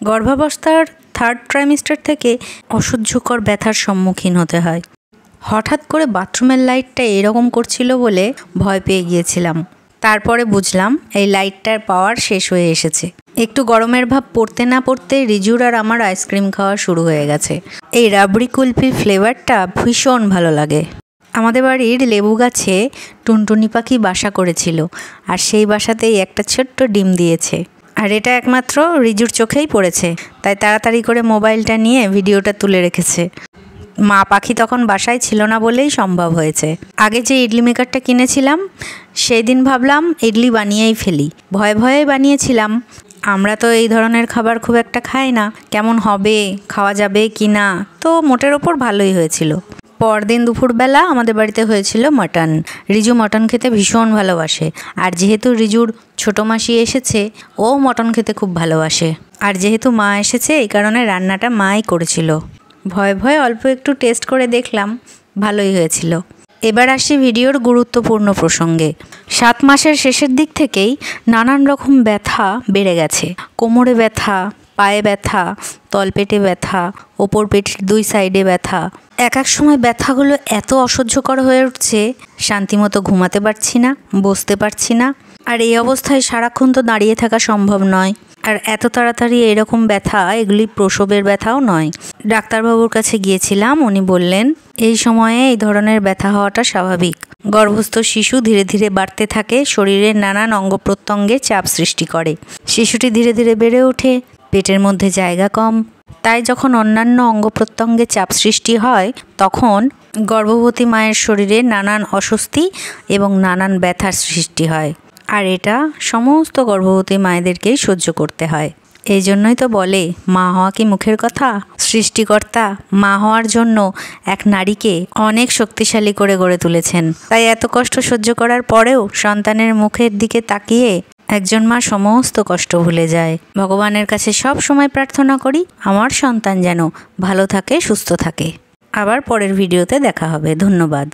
গর্ভাবস্থার third trimester থেকে অসহ্যকর ব্যথার সম্মুখীন হতে হয়। হঠাৎ করে বাথরুমের লাইটটা এরকম করছিল বলে ভয় পেয়ে গিয়েছিলাম। তারপরে বুঝলাম এই লাইটটার পাওয়ার শেষ হয়ে এসেছে। একটু গরমের ভাব পড়তে না পড়তে রিজুর আর আমার আইসক্রিম খাওয়া শুরু হয়ে গেছে। এই রাবড়ি কুলফির ফ্লেভারটা ভীষণ ভালো লাগে। আমাদের বাড়ির লেবু গাছে টুনটুনি পাখি বাসা করেছিল, আর সেই বাসাতেই একটা ছোট্ট ডিম দিয়েছে। আর এটা একমাত্র রিজুর চোখেই পড়েছে, তাই তাড়াতাড়ি করে মোবাইলটা নিয়ে ভিডিওটা তুলে রেখেছে। মা পাখি তখন বাসায় ছিল না বলেই সম্ভব হয়েছে। আগে যে ইডলি মেকারটা কিনেছিলাম সেই দিন ভাবলাম ইডলি বানিয়েই ফেলি। ভয়ে ভয়ে বানিয়েছিলাম। আমরা তো এই ধরনের খাবার খুব একটা খাই না, কেমন হবে, খাওয়া যাবে কি না। তো মোটের ওপর ভালোই হয়েছিল। পরদিন দুপুরবেলা আমাদের বাড়িতে হয়েছিল মাটন। রিজু মটন খেতে ভীষণ ভালোবাসে, আর যেহেতু রিজুর ছোটো মাসি এসেছে, ও মটন খেতে খুব ভালোবাসে। আর যেহেতু মা এসেছে এই কারণে রান্নাটা মাই করেছিল। ভয়ে ভয়ে অল্প একটু টেস্ট করে দেখলাম, ভালোই হয়েছিল। এবার আসি ভিডিওর গুরুত্বপূর্ণ প্রসঙ্গে। 7 মাসের শেষের দিক থেকেই নানান রকম ব্যথা বেড়ে গেছে। কোমরে ব্যথা, পায়ে ব্যথা, তলপেটে ব্যথা, ওপর পেটের 2 সাইডে ব্যথা। এক সময় ব্যথাগুলো এত অসহ্যকর হয়ে উঠছে, শান্তিমতো ঘুমাতে পারছি না, বসতে পারছি না। আর এই অবস্থায় সারাক্ষণ তো দাঁড়িয়ে থাকা সম্ভব নয়। আর এত তাড়াতাড়ি এরকম ব্যথা, এগুলি প্রসবের ব্যথাও নয়। ডাক্তারবাবুর কাছে গিয়েছিলাম, উনি বললেন এই সময়ে এই ধরনের ব্যথা হওয়াটা স্বাভাবিক। গর্ভস্থ শিশু ধীরে ধীরে বাড়তে থাকে, শরীরের নানান অঙ্গ প্রত্যঙ্গে চাপ সৃষ্টি করে। শিশুটি ধীরে ধীরে বেড়ে ওঠে, পেটের মধ্যে জায়গা কম, তাই যখন অন্যান্য অঙ্গ প্রত্যঙ্গে চাপ সৃষ্টি হয় তখন গর্ভবতী মায়ের শরীরে নানান অস্বস্তি এবং নানান ব্যথার সৃষ্টি হয়। আর এটা সমস্ত গর্ভবতী মায়েদেরকেই সহ্য করতে হয়। এই জন্যই তো বলে মা হওয়া কি মুখের কথা। সৃষ্টিকর্তা মা হওয়ার জন্য এক নারীকে অনেক শক্তিশালী করে গড়ে তুলেছেন। তাই এত কষ্ট সহ্য করার পরেও সন্তানের মুখের দিকে তাকিয়ে একজন মা সমস্ত কষ্ট ভুলে যায়। ভগবানের কাছে সব সময় প্রার্থনা করি আমার সন্তান যেন ভালো থাকে, সুস্থ থাকে। আবার পরের ভিডিওতে দেখা হবে। ধন্যবাদ।